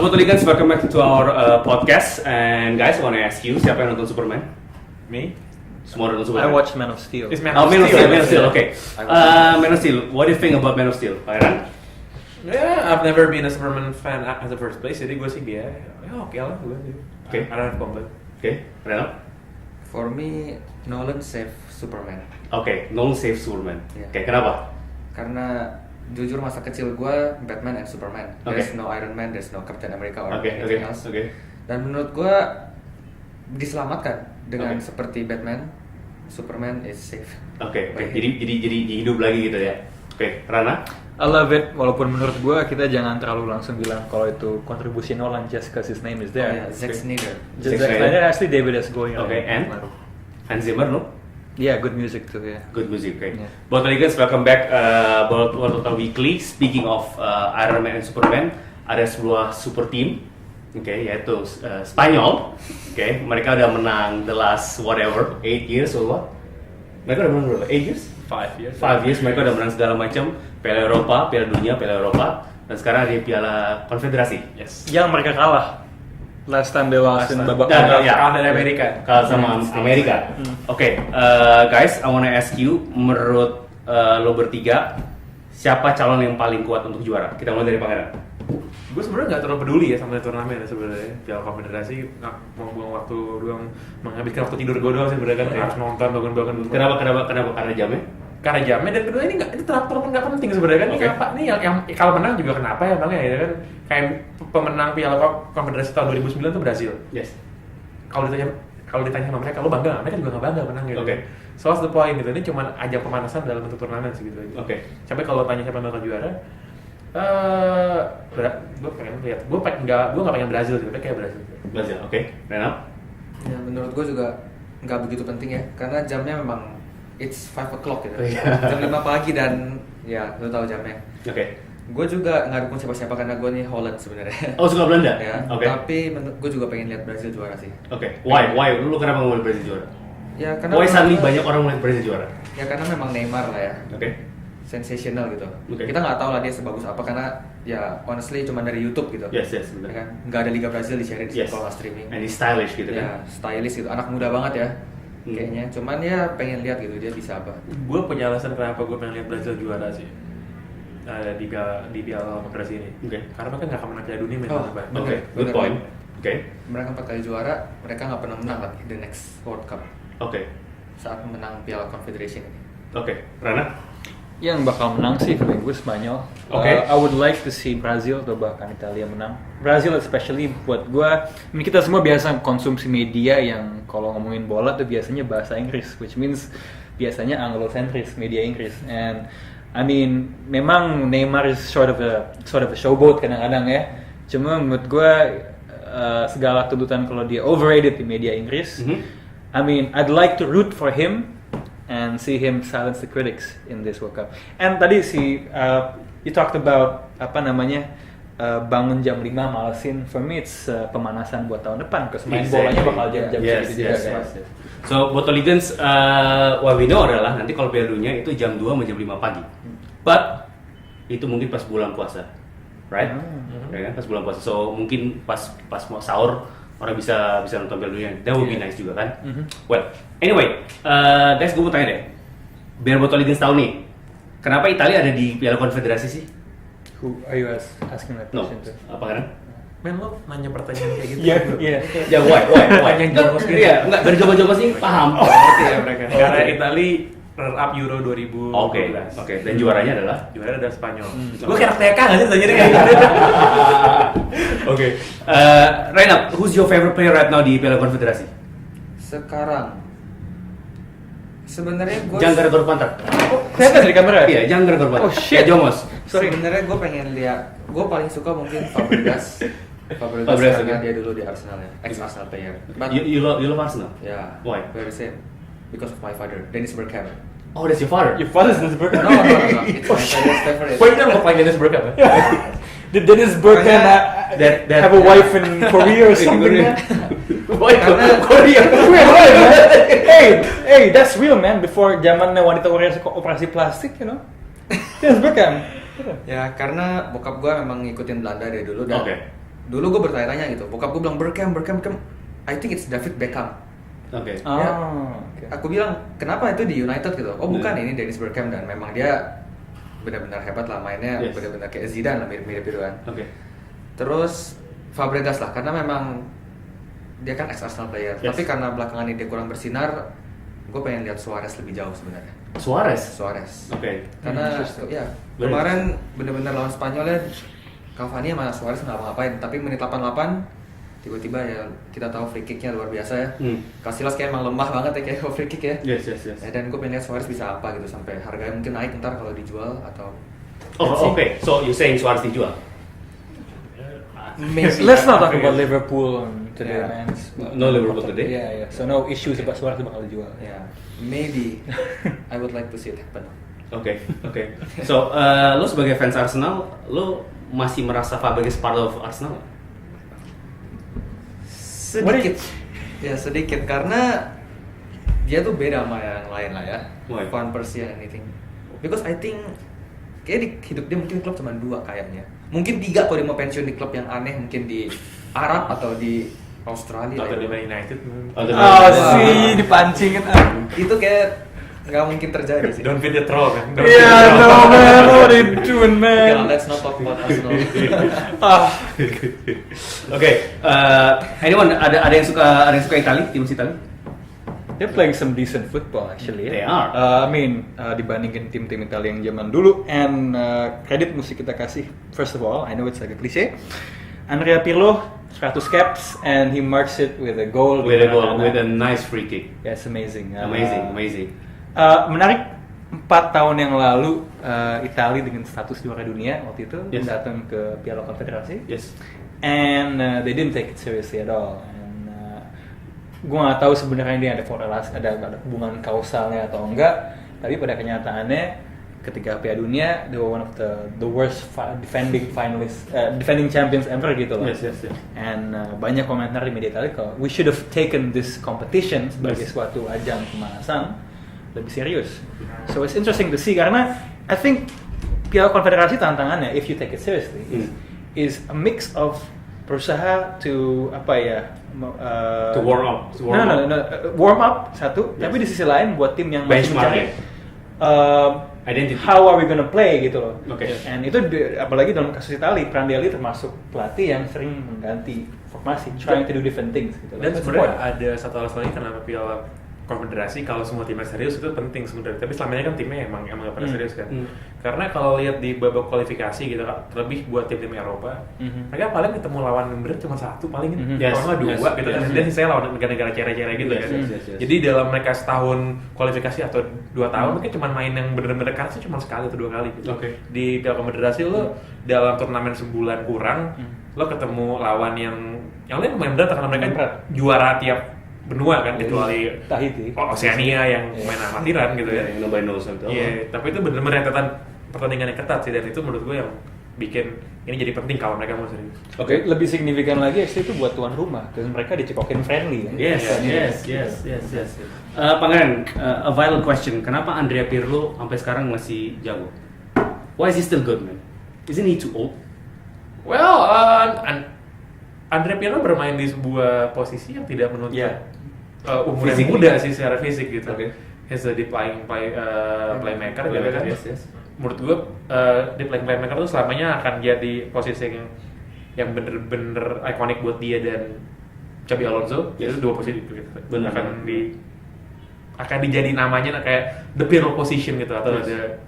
Botoligans, welcome back to our podcast. And guys, I want to ask you, siapa yang nonton Superman? Me? Semua nonton I Superman? watched Man of Steel. It's Man Man of Steel, okay. I Man of Steel, what do you think about Man of Steel, Pak Heran? Yeah, I've never been a Superman fan at the first place. Jadi gue sih ya oke lah gue. Okay. I don't have complaint. Okay, Renal? For me, Nolan save Superman. Okay, Nolan save Superman. Yeah. Okay, kenapa? Karena jujur masa kecil gue Batman and Superman. There's no Iron Man, there's no Captain America or anything else. Okay. Dan menurut gue diselamatkan dengan Okay. seperti Batman, Superman is safe. Oke, By him. jadi hidup lagi gitu ya. Oke, Rana? I love it, walaupun menurut gua kita jangan terlalu langsung bilang kalau itu kontribusi Nolan just because his name is Oh there. yeah, Zack Snyder. Just Zack Zack Snyder. Snyder, actually David is going Oke, and? Hans Zimmer, no? Yeah, good music too, yeah. Good music, okay. Yeah. Botoligans, welcome back. Bola Total Weekly. Speaking of Iron Man and Superman, ada sebuah super team, yaitu Spanyol. Mereka udah menang the last whatever 8 years or what? Mereka udah menang berapa? 8 years? 5 years. 5 years mereka udah menang segala macam, Piala Eropa, Piala Dunia, Piala Eropa, dan sekarang ada Piala Konfederasi. Yes. Yang mereka kalah. Last time they lost in babak Dan, pertama. ya, Kalah dari Amerika. kalah sama Amerika. Oke, guys, I wanna ask you, menurut lo bertiga, siapa calon yang paling kuat untuk juara? Kita mulai dari Pangeran. Gue sebenarnya nggak terlalu peduli ya sama turnamen sebenarnya. Piala Konfederasi nggak mau buang waktu doang, menghabiskan waktu tidur gue doang sebenarnya kan. Oke. Harus nonton bangun-bangun. Kenapa? Karena jamnya? Karena jamnya dan kedua ini terlalu nggak penting sebenarnya kan. Oke. Ini apa nih yang kalau menang juga kenapa ya bang ya kan? Kayak pemenang Piala Konfederasi tahun 2009 tuh Brasil. Yes. Kalau ditanya sama mereka, lo bangga nggak? Mereka juga nggak bangga menang gitu. Oke. So what's the point gitu? Ini cuma ajang pemanasan dalam bentuk turnamen sih gitu. Oke. Sampai kalau tanya siapa yang bakal juara, gue pengen lihat. Gue nggak pengen Brazil gitu, tapi kayak Brazil. Brazil, oke. Renal? Ya, menurut gue juga nggak begitu penting ya, karena jamnya memang it's 5 o'clock gitu. Iya. Jam 5 pagi dan ya lo tahu jamnya. Oke. Gue juga nggak dukung siapa-siapa karena gue nih Holland sebenarnya. Oh, suka Belanda? Ya, Oke. tapi gue juga pengen lihat Brazil juara sih. Oke. Why? Lu kenapa mau Brazil juara? Ya karena Why suddenly memang- banyak orang mau Brazil juara? Ya karena memang Neymar lah ya, Oke. sensational gitu. Oke. Kita nggak tahu lah dia sebagus apa karena ya honestly cuma dari YouTube gitu. Yes, Ya benar. kan? Nggak ada Liga Brazil di share Yes. kalau nggak streaming. And he's stylish gitu Ya kan? stylish gitu, anak muda banget ya. Kayaknya, cuman ya pengen lihat gitu dia bisa apa. Gue punya alasan kenapa gue pengen lihat Brazil juara sih. Di Piala Konfederasi ini. Oke. Karena mereka nggak akan menang Piala Dunia Oh, Pak. Oke, Bener, good bener. point. Oke. Mereka 4 kali juara, mereka nggak pernah menang lagi the next World Cup Oke. saat menang Piala Confederation ini. Oke. Rana? Yang bakal menang sih feeling gue Spanyol. Oke. I would like to see Brazil atau bahkan Italia menang. Brazil especially buat gue, ini kita semua biasa konsumsi media yang kalau ngomongin bola tuh biasanya bahasa Inggris, which means biasanya Anglo-centris, media Inggris. And I mean, memang Neymar is sort of a showboat kadang-kadang ya. Cuma menurut gue segala tuntutan kalau dia overrated di media Inggris. I mean, I'd like to root for him and see him silence the critics in this World Cup. And tadi you talked about bangun jam 5 malesin. For me it's pemanasan buat tahun depan, because main bolanya bakal jam-jam segitu juga kan. So, Botoligans, what we know adalah nanti kalau Piala Dunia itu jam 2 sampai jam 5 pagi. But itu mungkin pas bulan puasa, right? Ya kan, pas bulan puasa. So mungkin pas mau sahur orang bisa nonton Piala Dunia. That would be nice juga kan? Well, anyway, guys, gue mau tanya deh. Biar Botoligans tahu nih, kenapa Italia ada di Piala Konfederasi sih? Who are you asking that No, question to? apa kan? Men lo nanya pertanyaan kayak gitu. Iya. Ya, why? Yang jongos gitu. Iya, enggak dari jongos-jongos ini paham. Ngerti ya mereka. Karena Itali runner up Euro 2012. Oke. Dan juaranya adalah? Juara adalah Spanyol. Gue kayak TK nggak sih tanya kayak gitu. Oke. Reynald, who's your favorite player right now di Piala Konfederasi? Sekarang sebenarnya gue Jangan gara-gara pantat. Kelihatan dari kamera? Iya, jangan gara-gara pantat. Oh, shit. Kayak jongos. Sorry. sebenarnya gue pengen lihat, gue paling suka mungkin Fabregas Fabregas, karena oke. dia dulu di Arsenal ya, ex Arsenal player. But You love Arsenal? yeah, Why? very same. Because of my father, Dennis Bergkamp. Oh, that's your father. Your father's Dennis Bergkamp. No, it's my father's favorite. Wait, kan mau playing Dennis Bergkamp ya? Did Dennis Bergkamp That- have a wife in Korea or something? Korea. man? Why Karena- Korea? Wait, man. Hey, that's real man. Before zaman wanita Korea operasi plastik, you know. Dennis Bergkamp. Ya karena bokap gue memang ngikutin Belanda dari dulu dan Oke. dulu gue bertanya-tanya gitu, bokap gue bilang Bergkamp, I think it's David Beckham. Oke. Ya, Oke. aku bilang kenapa itu di United gitu, oh bukan, ini Dennis Bergkamp, dan memang dia benar-benar hebat lah mainnya, Yes. benar-benar kayak Zidane lah, mirip-mirip gitu kan. Oke. Terus Fabregas lah, karena memang dia kan ex-Arsenal player, Yes. tapi karena belakangan ini dia kurang bersinar, gue pengen lihat Suarez lebih jauh sebenarnya. Suarez. Oke. Karena Interesting. ya Very kemarin bener-bener lawan Spanyol ya, Cavani sama Suarez nggak ngapain, tapi menit 88 tiba-tiba ya kita tahu free kicknya luar biasa ya. Casillas kayak emang lemah banget ya kayak free kick ya. Yes. Ya, dan gue pengen lihat Suarez bisa apa gitu, sampai harganya mungkin naik ntar kalau dijual atau Oh, oke. So you saying Suarez dijual? Let's not talk about Liverpool today, Yeah. man. No Liverpool today? Yeah. So no issues about Suarez bakal dijual. ya maybe I would like to see it happen. Oke. So, lo sebagai fans Arsenal, lo masih merasa Fabregas part of Arsenal? Sedikit, ya sedikit, karena dia tuh beda sama yang lain lah ya. Why? Van Persie and anything. Because I think kayak di hidup dia mungkin klub cuma 2 kayaknya. Mungkin 3 kalau dia mau pensiun di klub yang aneh, mungkin di Arab atau di Australia. Atau ya. di Man United. Oh, sih dipancingin. Itu kayak nggak mungkin terjadi sih. Don't feed the troll kan. Don't Yeah, feed the troll. no man, what are you doing, Yeah, man? let's not talk about Arsenal. Oke. Anyone ada yang suka Itali, tim Itali? They're playing some decent football actually. They are. I mean, dibandingin tim-tim Italia yang zaman dulu, and kredit mesti kita kasih. First of all, I know it's like a cliche. Andrea Pirlo 100 caps and he marks it with a goal. With a nice free kick. Yeah, it's amazing. Amazing. Menarik, 4 tahun yang lalu Italia dengan status juara dunia waktu itu Yes. datang ke Piala Konfederasi. Yes. And they didn't take it seriously at all. And gue nggak tahu sebenarnya ini ada korelasi, ada hubungan kausalnya atau enggak. Tapi pada kenyataannya ketika Piala Dunia, they were one of the worst defending champions ever gitu loh. Yes. And banyak komentar di media Italia kalau we should have taken this competition sebagai Yes. suatu ajang pemanasan lebih serius. So it's interesting to see karena I think Piala Konfederasi tantangannya, if you take it seriously, is a mix of berusaha to apa ya? To warm up. Warm up satu, Yes. tapi di sisi lain buat tim yang masih Benchmark mencari Identity. how are we gonna play gitu loh. Oke. And itu apalagi dalam kasus Itali, Prandelli termasuk pelatih yang sering mengganti formasi, trying to do different things gitu. Dan That's sebenarnya important. ada satu alasan lagi kenapa Piala Konfederasi kalau semua timnya serius itu penting sebenarnya. Tapi selama ini kan timnya emang gak pernah serius kan. Karena kalau lihat di babak kualifikasi gitu, terlebih buat tim-tim Eropa, mereka paling ketemu lawan yang bener cuma 1 paling ini. Yes, Kalau nggak 2 yes, gitu kan. yes. Dan sisanya lawan negara-negara cere-cere gitu Yes, kan. yes. Jadi dalam mereka setahun kualifikasi atau 2 tahun mungkin cuma main yang bener-bener kalah cuma sekali atau 2 kali gitu. Oke. Di Piala Konfederasi lo dalam turnamen sebulan kurang lo ketemu lawan yang lain lumayan berat karena mereka Berat. juara tiap benua kan, kecuali Tahiti. Oceania yang main amatiran gitu ya. Nobody knows them. Iya, tapi itu benar-benar rentetan pertandingan yang ketat sih, dan itu menurut gue yang bikin ini jadi penting kalau mereka mau serius. Oke, lebih signifikan lagi actually itu buat tuan rumah, dan mereka dicekokin friendly kan. Yes. Pangeran, a vital question. Kenapa Andrea Pirlo sampai sekarang masih jago? Why is he still good, man? Isn't he too old? Well, Andrea Pirlo bermain di sebuah posisi yang tidak menuntut umur yang Physically. muda sih secara fisik gitu. Oke. He's a playmaker gitu kan. Yes. Menurut gue di playmaker tuh selamanya akan jadi posisi yang bener-bener ikonik buat dia dan Xabi Alonso. Yes. Itu 2 posisi gitu. Bener. akan dijadi namanya kayak the Pirlo position gitu, atau Yes.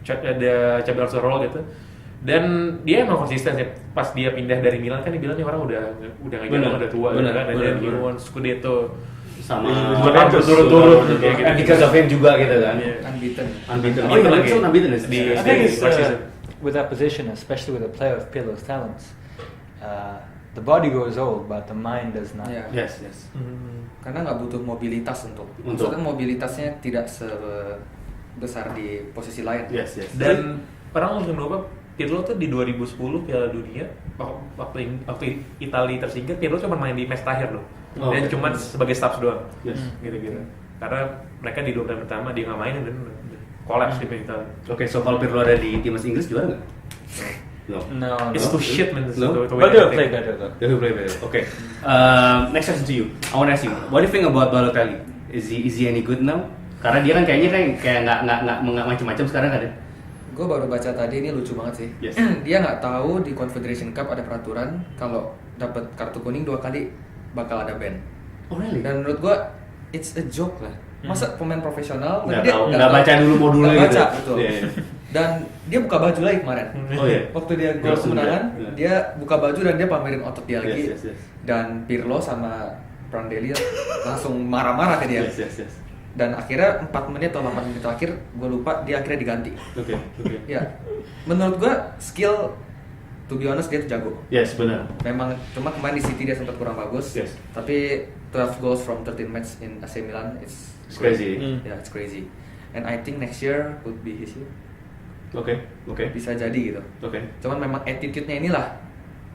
ada Xabi Alonso role gitu. Dan dia emang konsisten sih. Pas dia pindah dari Milan kan dia bilang nih orang udah nggak jago, udah tua gitu kan, dan dia won Scudetto Sama berturut-turut gitu. And because of him juga gitu kan. Iya. Unbeaten. Unbeaten. Oh, iya, lagi. Unbeaten Di- I is. think it's last season. with that position, especially with a player of Pirlo's talents, the body grows old, but the mind does not. Ya. Yes. Karena nggak butuh mobilitas maksudnya mobilitasnya tidak sebesar di posisi lain. Yes. Dan orang langsung lupa Pirlo tuh di 2010 Piala Dunia waktu Italia tersingkir, Pirlo cuma main di match terakhir loh. Oh, Dan okay. cuma sebagai staff doang. Yes. Gitu-gitu. Karena mereka di 2 pertandingan pertama dia nggak main dan kolaps di Italia. Oke, so kalau Pirlo ada di timnas Inggris juara nggak? No. No, It's too shit, man. No? But they'll play better though. They will play better. Okay. Next question to you. I want to ask you, what do you think about Balotelli? Is he any good now? Karena dia kan kayaknya kayak nggak macam-macam sekarang kan ya? Gue baru baca tadi, ini lucu banget sih. Yes. Dia nggak tahu di Confederation Cup ada peraturan kalau dapat kartu kuning 2 kali bakal ada ban. Oh really? Dan menurut gue it's a joke lah. Masa pemain profesional Nggak baca dulu modulnya nggak gitu. baca, betul. Iya, iya. Dan dia buka baju lagi kemarin. Oh iya. Waktu dia gol Langsung kemenangan, dia, iya. dia buka baju dan dia pamerin otot dia lagi. Yes. Dan Pirlo sama Prandelli langsung marah-marah ke dia. Yes. Dan akhirnya 4 menit atau 8 menit terakhir, gue lupa, dia akhirnya diganti. Oke. Ya, menurut gue skill, to be honest dia tuh jago. Yes, benar. Memang cuma kemarin di City dia sempat kurang bagus. Yes. Tapi 12 goals from 13 match in AC Milan it's Crazy. Yeah, it's crazy. And I think next year could be his year. Oke. Bisa jadi gitu. Oke. Cuman memang attitude-nya inilah.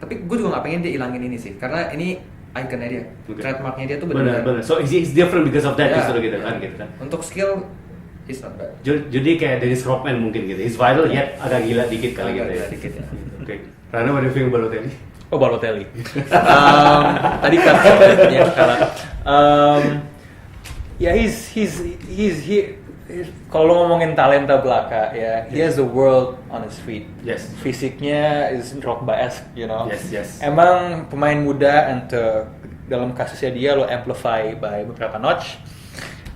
Tapi gue juga nggak pengen dia ilangin ini sih, karena ini ikonnya dia, trademarknya dia tuh benar. Benar. So it's different because of that Ya, justru gitu ya. kan. Untuk skill, he's not bad. Jadi kayak Dennis Rodman mungkin gitu. He's vital yet agak gila dikit kali gitu Agak ya. gila dikit ya. Oke. Rana, what do you think about Balotelli? Oh, Balotelli. Tadi kan ya kalah. Ya kalau lo ngomongin talenta belaka ya, he has the world on his feet. Yes. Fisiknya is Drogba-esque, you know. Yes. Emang pemain muda, and dalam kasusnya dia lo amplify by beberapa notch.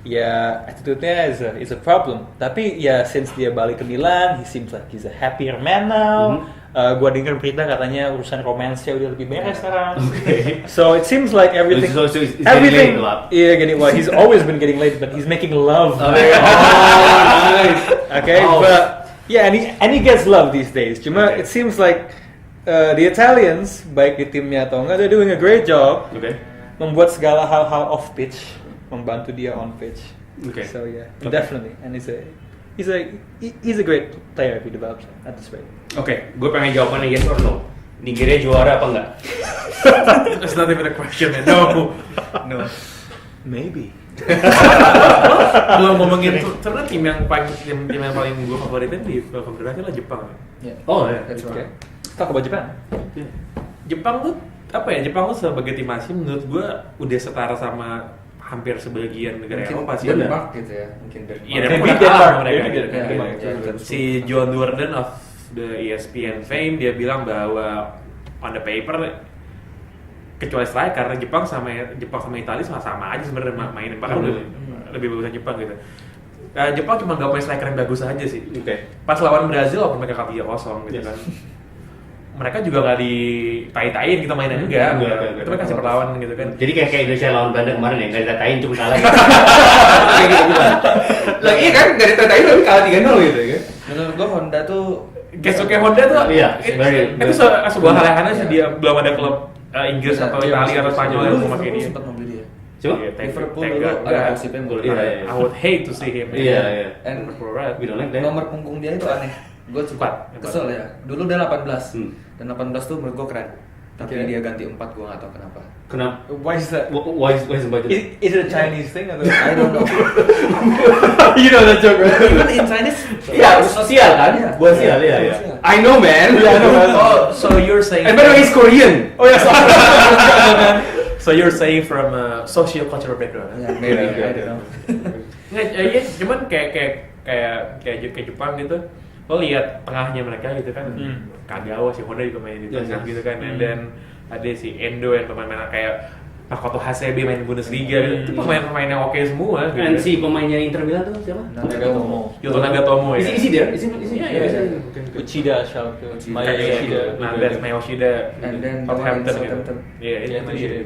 Ya, attitude-nya is a problem. Tapi ya since dia balik ke Milan, he seems like he's a happier man now. Gua dengar berita katanya urusan romansnya udah lebih beres sekarang. Okay. So it seems like everything. So it's getting late a lot. Yeah, he's always been getting late, but he's making love. Nice. Okay, Oh. but yeah, and he gets love these days. Cuma it seems like the Italians, baik di timnya atau enggak, they're doing a great job. Okay. Membuat segala hal-hal off pitch, membantu dia on pitch. Okay. So yeah, Okay. definitely, and he's a great player if he develops at this rate. Oke, gue pengen jawabannya yes or no. Nigeria juara apa enggak? That's not even a question, man. No. Maybe. Belum ngomongin karena tim yang paling gue favoritin di Konfederasi adalah Jepang. Yeah. Oh ya. That's right. Talk about Japan. Jepang tuh apa ya? Jepang tuh sebagai tim Asia menurut gue udah setara sama hampir sebagian negara Mungkin Eropa sih. Denmark gitu ya, mungkin Denmark. Iya, Maybe Denmark Denmark. kalah mereka Maybe gitu kan. Denmark. Si John Durden of the ESPN fame dia bilang bahwa on the paper kecuali striker Jepang sama Italia sama aja sebenarnya mainin, bahkan lebih bagusan Jepang gitu. Jepang cuma nggak punya striker yang bagus aja sih. Oke. Pas lawan Brazil walaupun mereka kalah 3-0 gitu Yes. kan. Mereka juga nggak ditai-taiin kita mainnya enggak. Itu kan kasih perlawanan gitu kan. Jadi kayak Indonesia lawan Belanda kemarin ya, nggak ditatain cuma kalah gitu. Kayak gitu juga. Lagi kan nggak ditatain tapi kalah 3-0 gitu ya kan. Menurut gua Honda tuh Kesuke Honda tuh Iya, itu sebuah hal yang aneh sih, dia belum ada klub Inggris atau Iya, Italia atau Spanyol yang mau pakai dia. sempat membeli dia. Coba. Iya, Liverpool tega. dulu ada Enggak. gosipnya mau Iya, beli. iya. I would hate to see him. Iya. And Liverpool, right? We don't like that. nomor punggung dia itu aneh. Gue Empat. kesel ya. Dulu dia 18. Hmm. Dan 18 tuh menurut gue keren. Tapi Oke. dia ganti 4, gue gak tau kenapa. Kenapa? Why is that? Why is the budget? Is it a Chinese thing? Atau? I don't know. You know that joke, right? Even in Chinese. Iya, sosial kan? Iya. Buat sial ya. Sosial. I know man. I know man. Oh, so you're saying? And by the way, he's Korean. Oh ya, sorry. So you're saying from a socio-cultural background? Yeah, maybe. Yeah, I don't know. Nggak, iya, cuman kayak Jepang gitu. Lo lihat tengahnya mereka gitu kan, Kagawa, si Honda juga main di tengah gitu kan, and then ada si Endo yang pemain-pemain kayak Makoto Hasebe main Bundesliga gitu. Itu pemain-pemain yang oke semua gitu. And si pemainnya Inter Milan tuh siapa? Nagatomo. Yuto Nagatomo ya. Is he there? Is he? Iya. Uchida, shout out to Maya Kayak Yoshida. Nah, that's Yoshida. And then Southampton gitu. Southampton. Iya, Iya, itu itu dia.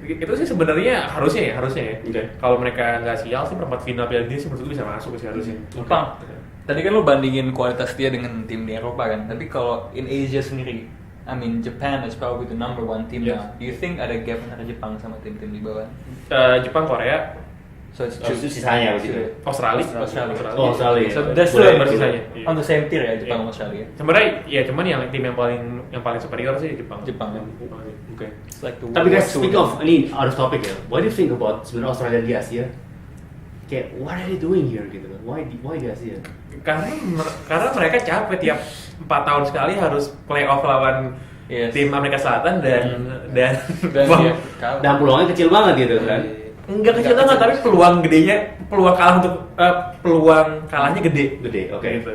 dia. Itu sih sebenarnya harusnya ya. Oke. Kalau mereka nggak sial sih perempat final Piala Dunia sih menurut gue bisa masuk sih harusnya. Jepang. Tadi kan lo bandingin kualitas dia dengan tim di Eropa kan, tapi kalau in Asia sendiri, I mean Japan is probably the number one team Yes. now. Do you think ada gap antara Jepang sama tim-tim di bawah? Jepang, Korea, So it's Oh, itu sisanya begitu. Australia. Australia. Oh, Australia. So that's Boleh, still bersisanya. on the same tier ya, Jepang Iya. sama Australia. Sebenarnya ya cuman yang tim yang paling superior sih Jepang. Jepang, ya. sih. Oke. It's like the Tapi guys, World speak Tour. of ini out of topic ya. What do you think about sebenarnya Australia di Asia? kayak what are they doing here gitu kan? Why guys ya? Karena mereka capek tiap 4 tahun sekali harus playoff lawan tim Amerika Selatan dan ya, kalah. Dan peluangnya kecil banget gitu kan? Enggak kecil banget, tapi peluang kalahnya gede. Oke. Gitu.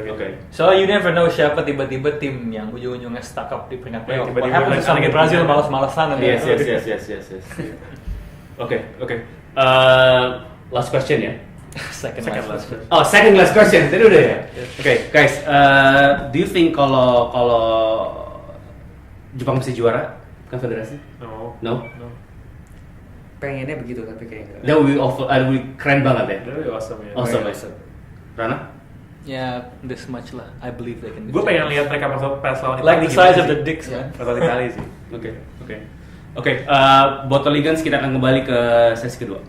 So you never know siapa tiba-tiba tim yang ujung-ujungnya stuck up di peringkat playoff. What Tiba-tiba happens sama Brazil malas-malasan nanti. Yes. Oke. Last question ya. Second Second last. last. Oh, second last question. Tadi udah ya. Oke, guys. Do you think kalau Jepang bisa juara konfederasi? No. Pengennya begitu tapi kayak That would be keren banget ya. That would be awesome ya. Awesome. Rana? Ya, this much lah. I believe they can. Gue pengen lihat mereka masuk pas lawan like the Italia size gimana of the sih. dicks, man. Pas lawan Italia sih. Oke. Botol Ligens kita akan kembali ke sesi kedua.